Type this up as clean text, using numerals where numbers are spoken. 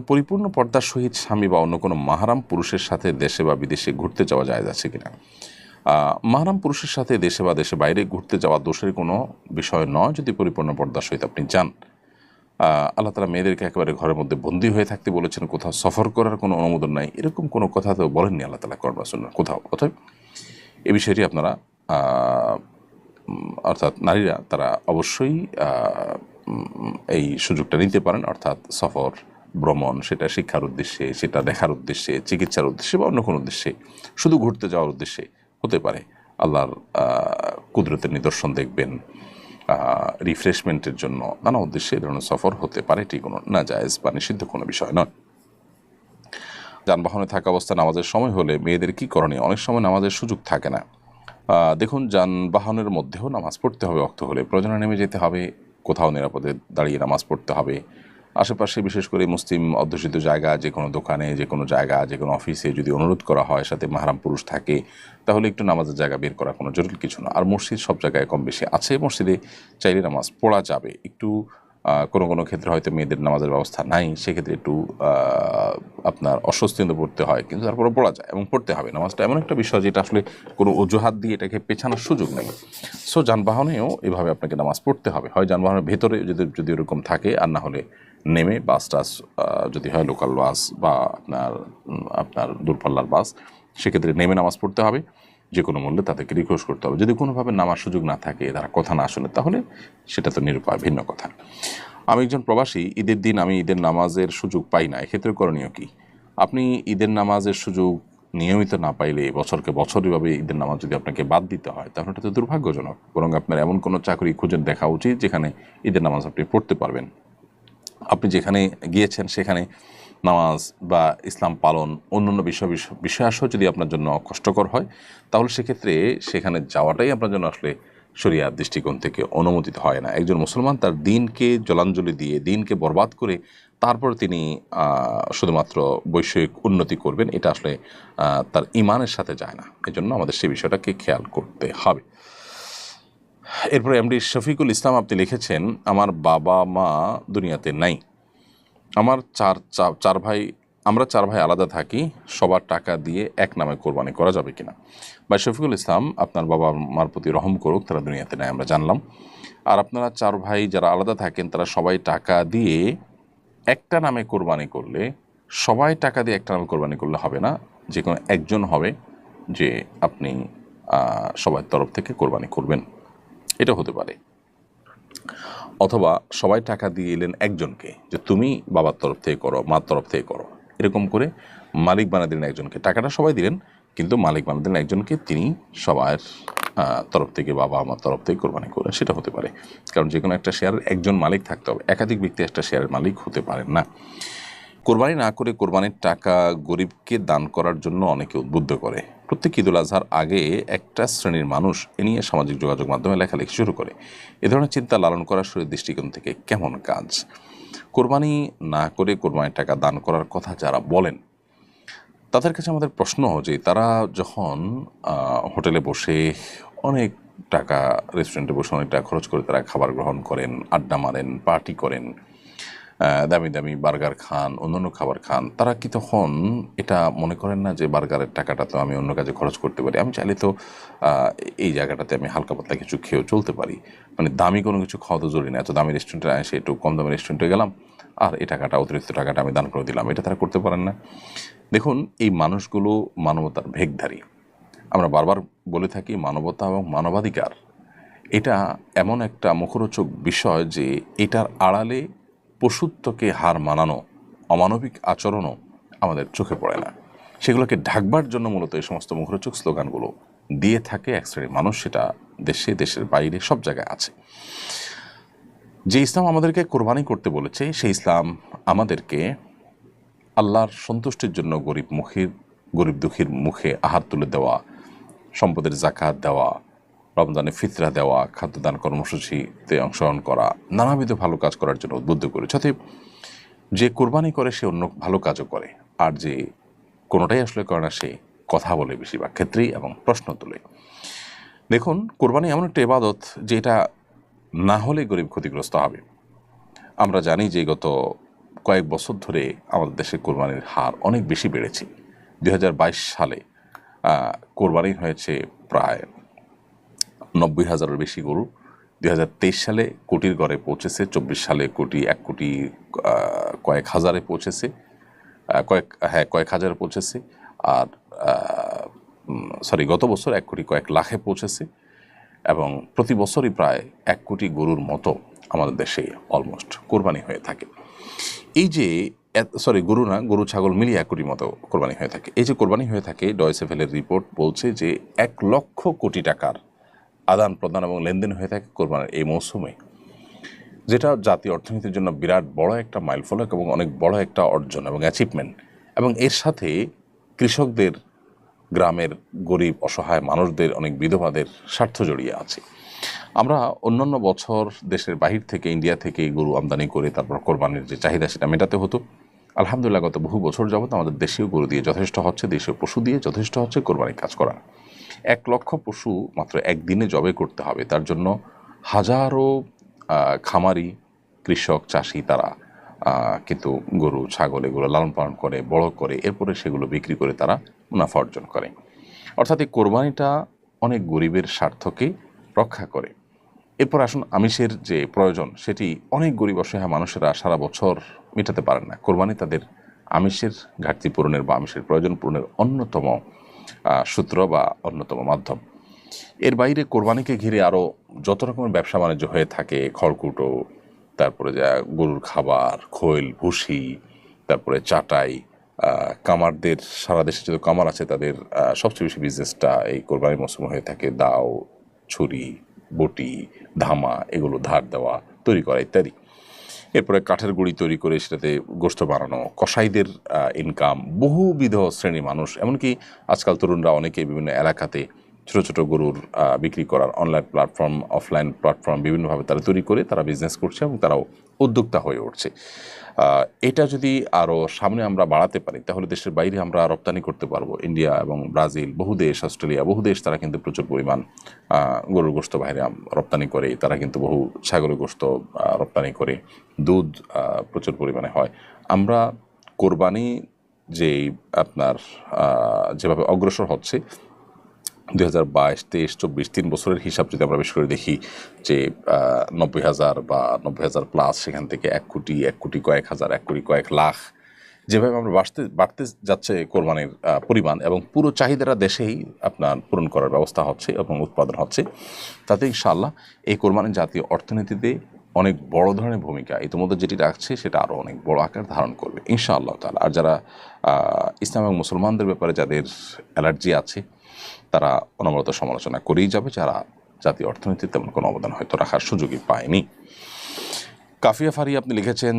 পরিপূর্ণ পর্দার সহিত স্বামী বা অন্য কোনো মাহারাম পুরুষের সাথে দেশে বা বিদেশে ঘুরতে যাওয়া জায়েজ আছে কিনা? মাহারাম পুরুষের সাথে দেশে বা দেশে বাইরে ঘুরতে যাওয়া দোষের কোনো বিষয় নয় যদি পরিপূর্ণ পর্দার সহিত আপনি যান। আল্লাহ তাআলা মেয়েদেরকে একেবারে ঘরের মধ্যে বন্দী হয়ে থাকতে বলেছেন, কোথাও সফর করার কোনো অনুমোদন নাই, এরকম কোনো কথা তো বলেননি আল্লাহ তাআলা কোরআন বা সুন্নাহ কোথাও। অতএব এই বিষয়টি আপনারা অর্থাৎ নারীরা তারা অবশ্যই এই সুযোগটা নিতে পারেন, অর্থাৎ সফর ভ্রমণ, সেটা শিক্ষার উদ্দেশ্যে, সেটা দেখার উদ্দেশ্যে, চিকিৎসার উদ্দেশ্যে বা অন্য কোনো উদ্দেশ্যে, শুধু ঘুরতে যাওয়ার উদ্দেশ্যে হতে পারে। আল্লাহর কুদরতের নিদর্শন দেখবেন, রিফ্রেশমেন্টের জন্য নানা উদ্দেশ্যে এই ধরনের সফর হতে পারে, এটি কোনো নাজায়েজ বা নিষিদ্ধ কোনো বিষয় নয়। যানবাহনে থাকা অবস্থা নামাজের সময় হলে মেয়েদের কী করণীয়? অনেক সময় নামাজের সুযোগ থাকে না। দেখুন, যানবাহনের মধ্যেও নামাজ পড়তে হবে, অক্ত হলে প্রয়োজনে নেমে যেতে হবে, কোথাও নিরাপদে দাঁড়িয়ে নামাজ পড়তে হবে। আশেপাশে বিশেষ করে মুসলিম অধ্যুষিত জায়গা, যে কোনো দোকানে, যে কোনো জায়গা, যে কোনো অফিসে যদি অনুরোধ করা হয় সাথে মাহরাম পুরুষ থাকে, তাহলে একটু নামাজের জায়গা বের করা কোনো জরুরি কিছু না। আর মসজিদ সব জায়গায় কম বেশি আছে, মসজিদে চাইলে নামাজ পড়া যাবে। একটু কোনো কোনো ক্ষেত্রে হয়তো মেয়েদের নামাজের ব্যবস্থা নাই, সেক্ষেত্রে একটু আপনার অস্বস্তি পড়তে হয়, কিন্তু তারপরে পড়া যায় এবং পড়তে হবে। নামাজটা এমন একটা বিষয় যেটা আসলে কোনো অজুহাত দিয়ে এটাকে পেছানোর সুযোগ নেই। সো যানবাহনেও এভাবে আপনাকে নামাজ পড়তে হবে, হয় যানবাহনের ভেতরে যদি ওরকম থাকে, আর না হলে নেমে বাস টাস যদি হয় লোকাল বাস বা আপনার দূরপাল্লার বাস, সেক্ষেত্রে নেমে নামাজ পড়তে হবে। যে কোনো মূল্যে তাদেরকে রিকোয়েস্ট করতে হবে। যদি কোনোভাবে নামার সুযোগ না থাকে, তারা কথা না শোনে, তাহলে সেটা তো নিরুপায়, ভিন্ন কথা। আমি একজন প্রবাসী, ঈদের দিন আমি ঈদের নামাজের সুযোগ পাই না, এক্ষেত্রে করণীয় কি? আপনি ঈদের নামাজের সুযোগ নিয়মিত না পাইলে বছরকে বছর এভাবে ঈদের নামাজ যদি আপনাকে বাদ দিতে হয়, তাহলে এটা তো দুর্ভাগ্যজনক। বরং আপনার এমন কোনো চাকরি খুঁজে দেখা উচিত যেখানে ঈদের নামাজ আপনি পড়তে পারবেন। আপনি যেখানে গিয়েছেন সেখানে নামাজ বা ইসলাম পালন, অন্যান্য বিষয়াসহ যদি আপনার জন্য কষ্টকর হয়, তাহলে সেক্ষেত্রে সেখানে যাওয়াটাই আপনার জন্য আসলে শরিয়ার দৃষ্টিকোণ থেকে অনুমোদিত হয় না। একজন মুসলমান তার দিনকে জলাঞ্জলি দিয়ে, দিনকে বরবাদ করে তারপর তিনি শুধুমাত্র বৈষয়িক উন্নতি করবেন, এটা আসলে তার ইমানের সাথে যায় না। এজন্য আমাদের সেই বিষয়টাকে খেয়াল করতে হবে। এরপরে এমডি শফিকুল ইসলাম আপনি লিখেছেন, আমার বাবা মা দুনিয়াতে নাই, আমার আমরা চার ভাই আলাদা থাকি, সবার টাকা দিয়ে এক নামে কোরবানি করা যাবে কিনা? বা শফিকুল ইসলাম, আপনার বাবা মার প্রতি রহম করুক, তারা দুনিয়াতে নাই আমরা জানলাম। আর আপনারা চার ভাই যারা আলাদা থাকেন, তারা সবাই টাকা দিয়ে একটা নামে কোরবানি করলে, সবাই টাকা দিয়ে একটা নামে কোরবানি করলে হবে না, যে কোনো একজন হবে যে আপনি সবার তরফ থেকে কোরবানি করবেন, এটা হতে পারে। অথবা সবাই টাকা দিয়ে এলেন একজনকে, যে তুমি বাবার তরফ থেকে করো, মার তরফ থেকে করো, এরকম করে মালিক বানিয়ে দিলেন একজনকে। টাকাটা সবাই দিলেন, কিন্তু মালিক বানিয়ে দিলেন একজনকে, তিনি সবার তরফ থেকে, বাবা আমার তরফ থেকে কোরবানি করলেন, সেটা হতে পারে। কারণ যে কোনো একটা শেয়ারের একজন মালিক থাকতে হবে, একাধিক ব্যক্তি একটা শেয়ারের মালিক হতে পারেন না। কোরবানি না করে কোরবানির টাকা গরিবকে দান করার জন্য অনেকে উদ্বুদ্ধ করে। প্রত্যেক ঈদুল আজহার আগে একটা শ্রেণীর মানুষ এ নিয়ে সামাজিক যোগাযোগ মাধ্যমে লেখালেখি শুরু করে। এ ধরনের চিন্তা লালন করা শরীর দৃষ্টিকোণ থেকে কেমন কাজ? কোরবানি না করে কোরবানির টাকা দান করার কথা যারা বলেন, তাদের কাছে আমাদের প্রশ্ন যে তারা যখন হোটেলে বসে অনেক টাকা, রেস্টুরেন্টে বসে অনেক টাকা খরচ করে তারা খাবার গ্রহণ করেন, আড্ডা মারেন, পার্টি করেন, দামি দামি বার্গার খান, অন্যান্য খাবার খান, তারা কি তখন এটা মনে করেন না যে বার্গারের টাকাটা তো আমি অন্য কাজে খরচ করতে পারি, আমি চাইলে তো এই জায়গাটাতে আমি হালকা পাতলা কিছু খেয়েও চলতে পারি, মানে দামি কোনো কিছু খাওয়া তো জরুরি না, এত দামি রেস্টুরেন্টে এসে একটু কম দামি রেস্টুরেন্টে গেলাম আর এই টাকাটা, অতিরিক্ত টাকাটা আমি দান করে দিলাম, এটা তারা করতে পারেন না? দেখুন, এই মানুষগুলো মানবতার ভেগধারী। আমরা বারবার বলে থাকি, মানবতা এবং মানবাধিকার এটা এমন একটা মুখরোচক বিষয় যে এটার আড়ালে পশুত্বকে হার মানানো অমানবিক আচরণও আমাদের চোখে পড়ে না। সেগুলোকে ঢাকবার জন্য মূলত এই সমস্ত মুখরোচক স্লোগানগুলো দিয়ে থাকে এক শ্রেণীর মানুষ, সেটা দেশে, দেশের বাইরে, সব জায়গায় আছে। যে ইসলাম আমাদেরকে কোরবানি করতে বলেছে, সেই ইসলাম আমাদেরকে আল্লাহর সন্তুষ্টির জন্য গরিব দুঃখীর মুখে আহার তুলে দেওয়া, সম্পদের জাকাত দেওয়া, রমজানে ফিতরা দেওয়া, খাদ্যদান কর্মসূচিতে অংশগ্রহণ করা, নানাবিধ ভালো কাজ করার জন্য উদ্বুদ্ধ করেছে। অতএব যে কোরবানি করে সে অন্য ভালো কাজও করে, আর যে কোনোটাই আসলে করে না সে কথা বলে বেশিরভাগ ক্ষেত্রেই এবং প্রশ্ন তোলে। দেখুন, কোরবানি এমন একটা ইবাদত যে এটা না হলে গরিব ক্ষতিগ্রস্ত হবে। আমরা জানি যে গত কয়েক বছর ধরে আমাদের দেশে কোরবানির হার অনেক বেশি বেড়েছে। 2022 সালে কোরবানি হয়েছে প্রায় 90,000-এর বেশি গরু। 2023 সালে কোটির ঘরে পৌঁছেছে, 24 সালে কোটি 1 কোটি কয়েক হাজারে পৌঁছেছে, কয়েক হাজারে পৌঁছেছে। আর গত বছর 1 কোটি কয়েক লাখে পৌঁছেছে এবং প্রতি বছরই প্রায় 1 কোটি গরুর মতো আমাদের দেশে অলমোস্ট কোরবানি হয়ে থাকে। এই যে গরু না, গরু ছাগল মিলিয়ে 1 কোটির মতো কোরবানি হয়ে থাকে। এই যে কোরবানি হয়ে থাকে, ডয়েচে ভেলের রিপোর্ট বলছে যে 1 লক্ষ কোটি টাকার আদান প্রদান এবং লেনদেন হয়ে থাকে কোরবানির এই মৌসুমে, যেটা জাতীয় অর্থনীতির জন্য বিরাট বড় একটা মাইলফলক এবং অনেক বড় একটা অর্জন এবং অ্যাচিভমেন্ট। এবং এর সাথে কৃষকদের, গ্রামের গরিব অসহায় মানুষদের, অনেক বিধবাদের স্বার্থ জড়িয়ে আছে। আমরা অন্যান্য বছর দেশের বাহির থেকে, ইন্ডিয়া থেকে গরু আমদানি করে তারপর কোরবানির যে চাহিদা সেটা মেটাতে হতো। আলহামদুলিল্লাহ গত বহু বছর যাবত আমাদের দেশীয় গরু দিয়ে যথেষ্ট হচ্ছে, দেশীয় পশু দিয়ে যথেষ্ট হচ্ছে কোরবানির কাজ করা। 1 লক্ষ পশু মাত্র একদিনে জবে করতে হবে, তার জন্য হাজারো খামারি, কৃষক, চাষি তারা কিন্তু গরু ছাগল এগুলো লালন পালন করে, বড় করে, এরপরে সেগুলো বিক্রি করে তারা মুনাফা অর্জন করে। অর্থাৎ এই কোরবানিটা অনেক গরিবের স্বার্থকে রক্ষা করে। এরপর আসুন, আমিষের যে প্রয়োজন সেটি অনেক গরিব অসহায় মানুষেরা সারা বছর মেটাতে পারেন না। কোরবানি তাদের আমিষের ঘাটতি পূরণের বা আমিষের প্রয়োজন পূরণের অন্যতম সূত্র বা অন্যতম মাধ্যম। এর বাইরে কোরবানিকে ঘিরে আরও যত রকমের ব্যবসা বাণিজ্য হয়ে থাকে, খড়কুটো, তারপরে যা গরুর খাবার, খৈল, ভুসি, তারপরে চাটাই, কামারদের, সারা দেশে যত কামার আছে তাদের সবচেয়ে বেশি বিজনেসটা এই কোরবানির মৌসুমে হয়ে থাকে। দাও, ছুরি, বটি, ধামা, এগুলো ধার দেওয়া, তৈরি করা ইত্যাদি। এরপরে কাঠের গুঁড়ি তৈরি করে সেটাতে গোশত বানানো, কসাইদের ইনকাম, বহুবিধ শ্রেণী মানুষ, এমনকি আজকাল তরুণরা অনেকে বিভিন্ন এলাকাতে ছোটো ছোটো গরুর বিক্রি করার অনলাইন প্ল্যাটফর্ম, অফলাইন প্ল্যাটফর্ম বিভিন্নভাবে তারা তৈরি করে তারা বিজনেস করছে এবং তারাও উদ্যোক্তা হয়ে উঠছে। এটা যদি আরও সামনে আমরা বাড়াতে পারি তাহলে দেশের বাইরে আমরা রপ্তানি করতে পারবো। ইন্ডিয়া এবং ব্রাজিল, বহু দেশ, অস্ট্রেলিয়া, বহু দেশ তারা কিন্তু প্রচুর পরিমাণ গরুর গোশত বাইরে রপ্তানি করে। তারা কিন্তু বহু ছাগলের গোশত রপ্তানি করে, দুধ প্রচুর পরিমাণে হয়। আমরা কোরবানি যেই আপনার যেভাবে অগ্রসর হচ্ছে 2022, 23, 24, 3 বছরের হিসাব যদি আমরা বেশ করে দেখি যে 90,000 বা 90,000 প্লাস, সেখান থেকে 1 কোটি, 1 কোটি কয়েক হাজার, 1 কোটি কয়েক লাখ, যেভাবে আমরা বাড়তে যাচ্ছে কোরবানির পরিমাণ এবং পুরো চাহিদাটা দেশেই আপনার পূরণ করার ব্যবস্থা হচ্ছে এবং উৎপাদন হচ্ছে, তাতে ইনশাআল্লাহ এই কোরবানি জাতীয় অর্থনীতিতে অনেক বড় ধরনের ভূমিকা ইতিমধ্যে যেটি রাখছে সেটা আরও অনেক বড় আকার ধারণ করবে ইনশাআল্লাহ তাআলা। আর যারা ইসলাম এবং মুসলমানদের ব্যাপারে যাদের অ্যালার্জি আছে তারা অনবরত সমালোচনা করেই যাবে, যারা জাতীয় অর্থনীতিতে তেমন কোনো অবদান হয়তো রাখার সুযোগই পায়নি। কাফিয়া ফারি আপনি লিখেছেন